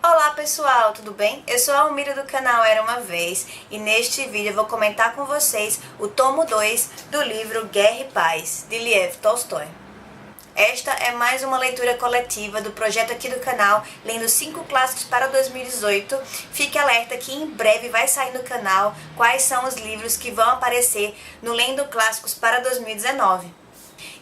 Olá pessoal, tudo bem? Eu sou a Almira do canal Era Uma Vez e neste vídeo eu vou comentar com vocês o tomo 2 do livro Guerra e Paz, de Lev Tolstói. Esta é mais uma leitura coletiva do projeto aqui do canal, lendo 5 clássicos para 2018. Fique alerta que em breve vai sair no canal quais são os livros que vão aparecer no Lendo Clássicos para 2019.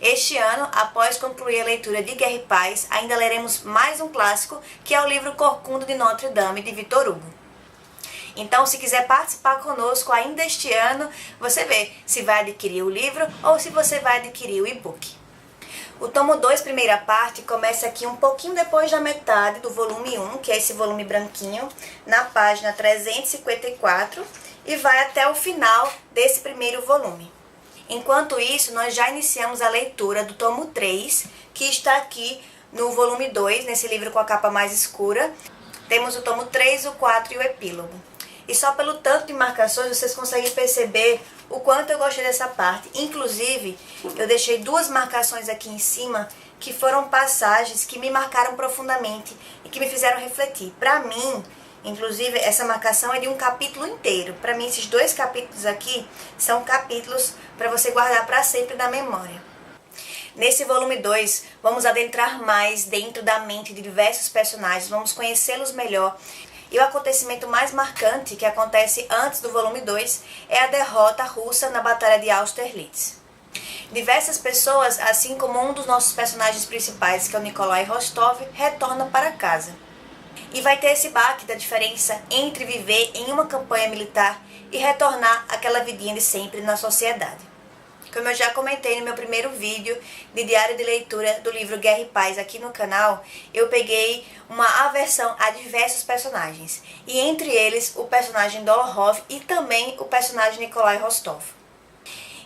Este ano, após concluir a leitura de Guerra e Paz, ainda leremos mais um clássico, que é o livro Corcunda de Notre Dame, de Victor Hugo. Então, se quiser participar conosco ainda este ano, você vê se vai adquirir o livro ou se você vai adquirir o e-book. O tomo 2, primeira parte, começa aqui um pouquinho depois da metade do volume 1, que é esse volume branquinho, na página 354, e vai até o final desse primeiro volume. Enquanto isso, nós já iniciamos a leitura do tomo 3, que está aqui no volume 2, nesse livro com a capa mais escura. Temos o tomo 3, o 4 e o epílogo. E só pelo tanto de marcações vocês conseguem perceber o quanto eu gostei dessa parte. Inclusive, eu deixei 2 marcações aqui em cima, que foram passagens que me marcaram profundamente e que me fizeram refletir. Para mim, inclusive, essa marcação é de um capítulo inteiro. Para mim, esses 2 capítulos aqui são capítulos para você guardar para sempre na memória. Nesse volume 2, vamos adentrar mais dentro da mente de diversos personagens, vamos conhecê-los melhor. E o acontecimento mais marcante que acontece antes do volume 2 é a derrota russa na Batalha de Austerlitz. Diversas pessoas, assim como um dos nossos personagens principais, que é o Nikolai Rostov, retorna para casa. E vai ter esse baque da diferença entre viver em uma campanha militar e retornar àquela vidinha de sempre na sociedade. Como eu já comentei no meu primeiro vídeo de diário de leitura do livro Guerra e Paz aqui no canal, eu peguei uma aversão a diversos personagens, e entre eles o personagem Dolohov e também o personagem Nikolai Rostov.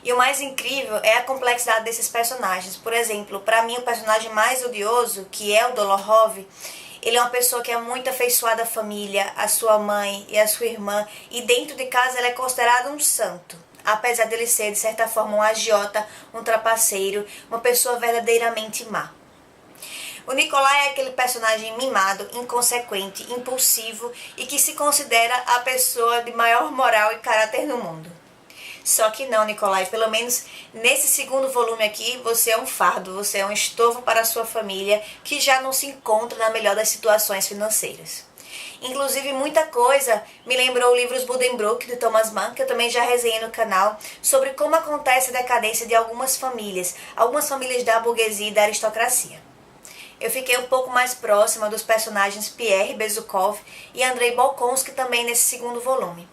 E o mais incrível é a complexidade desses personagens. Por exemplo, para mim o personagem mais odioso, que é o Dolohov, ele é uma pessoa que é muito afeiçoada à família, à sua mãe e à sua irmã, e dentro de casa ele é considerado um santo, apesar dele ser, de certa forma, um agiota, um trapaceiro, uma pessoa verdadeiramente má. O Nikolai é aquele personagem mimado, inconsequente, impulsivo e que se considera a pessoa de maior moral e caráter no mundo. Só que não, Nikolai, pelo menos nesse segundo volume aqui, você é um fardo, você é um estorvo para a sua família que já não se encontra na melhor das situações financeiras. Inclusive, muita coisa me lembrou o livro Os Buddenbrook, de Thomas Mann, que eu também já resenhei no canal, sobre como acontece a decadência de algumas famílias da burguesia e da aristocracia. Eu fiquei um pouco mais próxima dos personagens Pierre Bezukhov e Andrei Bolkonsky também nesse segundo volume.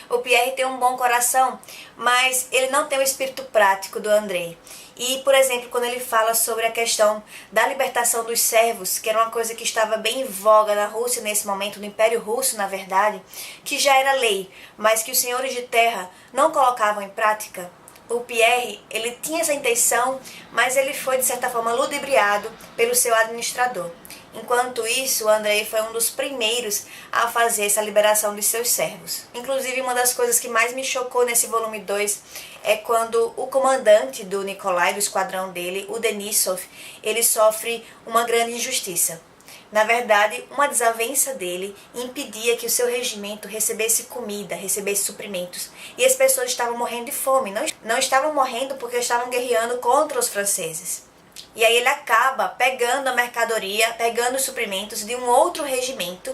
O Pierre tem um bom coração, mas ele não tem o espírito prático do Andrei. E, por exemplo, quando ele fala sobre a questão da libertação dos servos, que era uma coisa que estava bem em voga na Rússia nesse momento, no Império Russo, na verdade, que já era lei, mas que os senhores de terra não colocavam em prática, o Pierre, ele tinha essa intenção, mas ele foi, de certa forma, ludibriado pelo seu administrador. Enquanto isso, o Andrei foi um dos primeiros a fazer essa liberação dos seus servos. Inclusive, uma das coisas que mais me chocou nesse volume 2 é quando o comandante do Nikolai, do esquadrão dele, o Denísov, ele sofre uma grande injustiça. Na verdade, uma desavença dele impedia que o seu regimento recebesse comida, recebesse suprimentos. E as pessoas estavam morrendo de fome, não estavam morrendo porque estavam guerreando contra os franceses. E aí ele acaba pegando a mercadoria, pegando os suprimentos de um outro regimento,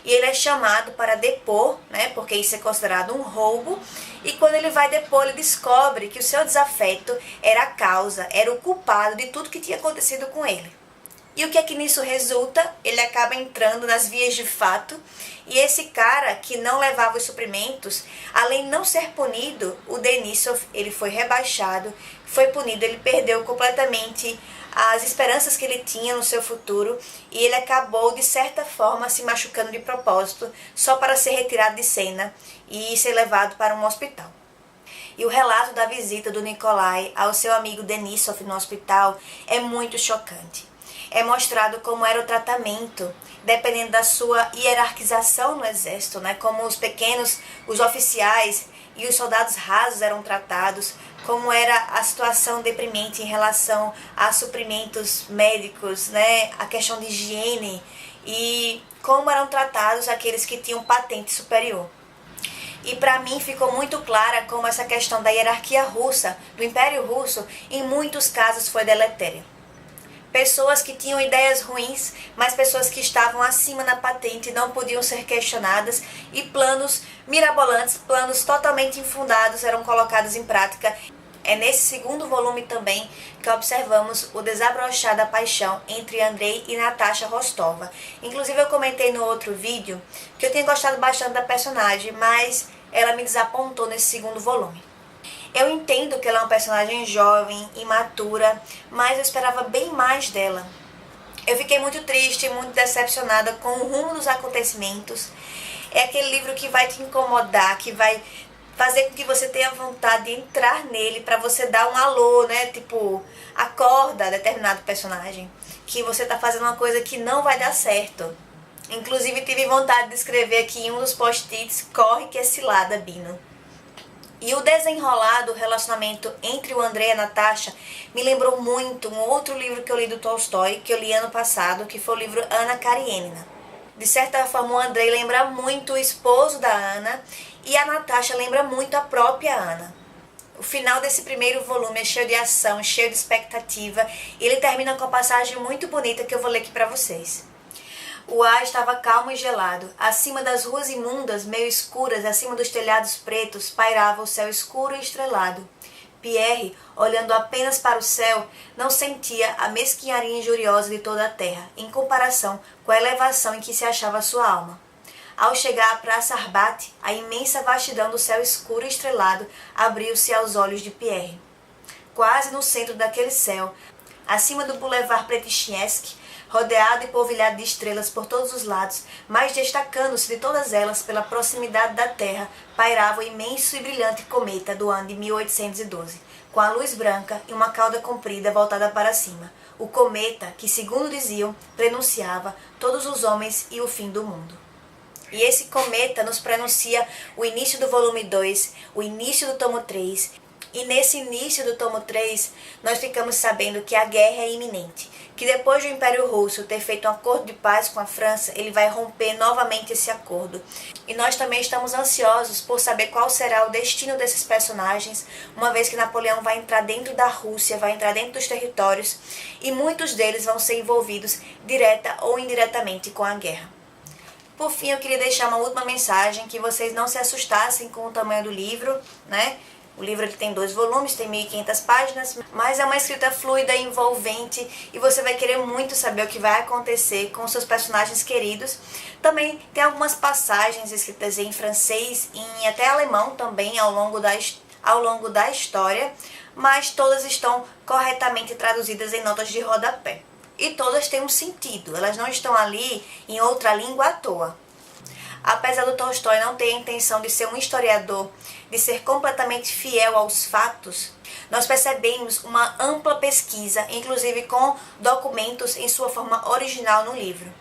e ele é chamado para depor, né, porque isso é considerado um roubo, e quando ele vai depor, ele descobre que o seu desafeto era a causa, era o culpado de tudo que tinha acontecido com ele. E o que é que nisso resulta? Ele acaba entrando nas vias de fato, e esse cara que não levava os suprimentos, além de não ser punido, o Denísov, ele foi rebaixado, foi punido, ele perdeu completamente as esperanças que ele tinha no seu futuro, e ele acabou, de certa forma, se machucando de propósito, só para ser retirado de cena e ser levado para um hospital. E o relato da visita do Nikolai ao seu amigo Denísov no hospital é muito chocante. É mostrado como era o tratamento, dependendo da sua hierarquização no exército, né? Como os oficiais e os soldados rasos eram tratados, como era a situação deprimente em relação a suprimentos médicos, né? A questão de higiene e como eram tratados aqueles que tinham patente superior. E para mim ficou muito clara como essa questão da hierarquia russa, do Império Russo, em muitos casos foi deletéria. Pessoas que tinham ideias ruins, mas pessoas que estavam acima na patente não podiam ser questionadas e planos mirabolantes, planos totalmente infundados eram colocados em prática. É nesse segundo volume também que observamos o desabrochar da paixão entre Andrei e Natasha Rostova. Inclusive eu comentei no outro vídeo que eu tinha gostado bastante da personagem, mas ela me desapontou nesse segundo volume. Eu entendo que ela é uma personagem jovem, imatura, mas eu esperava bem mais dela. Eu fiquei muito triste, muito decepcionada com o rumo dos acontecimentos. É aquele livro que vai te incomodar, que vai fazer com que você tenha vontade de entrar nele para você dar um alô, né? Tipo, acorda determinado personagem, que você tá fazendo uma coisa que não vai dar certo. Inclusive tive vontade de escrever aqui em um dos post-its: corre que é cilada, Bino. E o desenrolar do relacionamento entre o Andrei e a Natasha me lembrou muito um outro livro que eu li do Tolstói, que eu li ano passado, que foi o livro Anna Karenina. De certa forma, o Andrei lembra muito o esposo da Anna e a Natasha lembra muito a própria Anna. O final desse primeiro volume é cheio de ação, cheio de expectativa, e ele termina com uma passagem muito bonita que eu vou ler aqui para vocês. O ar estava calmo e gelado. Acima das ruas imundas, meio escuras, acima dos telhados pretos, pairava o céu escuro e estrelado. Pierre, olhando apenas para o céu, não sentia a mesquinharia injuriosa de toda a terra, em comparação com a elevação em que se achava sua alma. Ao chegar à Praça Arbat, a imensa vastidão do céu escuro e estrelado abriu-se aos olhos de Pierre. Quase no centro daquele céu, acima do Boulevard Pretichensky, rodeado e polvilhado de estrelas por todos os lados, mas destacando-se de todas elas pela proximidade da Terra, pairava o imenso e brilhante cometa do ano de 1812, com a luz branca e uma cauda comprida voltada para cima. O cometa que, segundo diziam, prenunciava todos os homens e o fim do mundo. E esse cometa nos prenuncia o início do volume 2, o início do tomo 3, e nesse início do tomo 3, nós ficamos sabendo que a guerra é iminente, que depois do Império Russo ter feito um acordo de paz com a França, ele vai romper novamente esse acordo. E nós também estamos ansiosos por saber qual será o destino desses personagens, uma vez que Napoleão vai entrar dentro da Rússia, vai entrar dentro dos territórios, e muitos deles vão ser envolvidos direta ou indiretamente com a guerra. Por fim, eu queria deixar uma última mensagem, que vocês não se assustassem com o tamanho do livro, né? O livro ele tem 2 volumes, tem 1.500 páginas, mas é uma escrita fluida e envolvente e você vai querer muito saber o que vai acontecer com os seus personagens queridos. Também tem algumas passagens escritas em francês e em até alemão também ao longo da história, mas todas estão corretamente traduzidas em notas de rodapé. E todas têm um sentido, elas não estão ali em outra língua à toa. Apesar do Tolstói não ter a intenção de ser um historiador, de ser completamente fiel aos fatos, nós percebemos uma ampla pesquisa, inclusive com documentos em sua forma original no livro.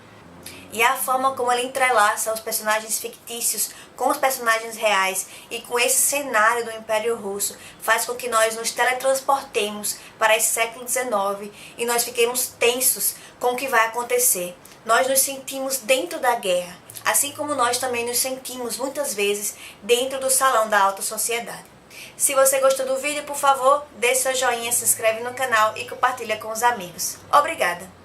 E a forma como ele entrelaça os personagens fictícios com os personagens reais e com esse cenário do Império Russo faz com que nós nos teletransportemos para esse século XIX e nós fiquemos tensos com o que vai acontecer. Nós nos sentimos dentro da guerra, assim como nós também nos sentimos muitas vezes dentro do salão da alta sociedade. Se você gostou do vídeo, por favor, deixe seu joinha, se inscreve no canal e compartilha com os amigos. Obrigada!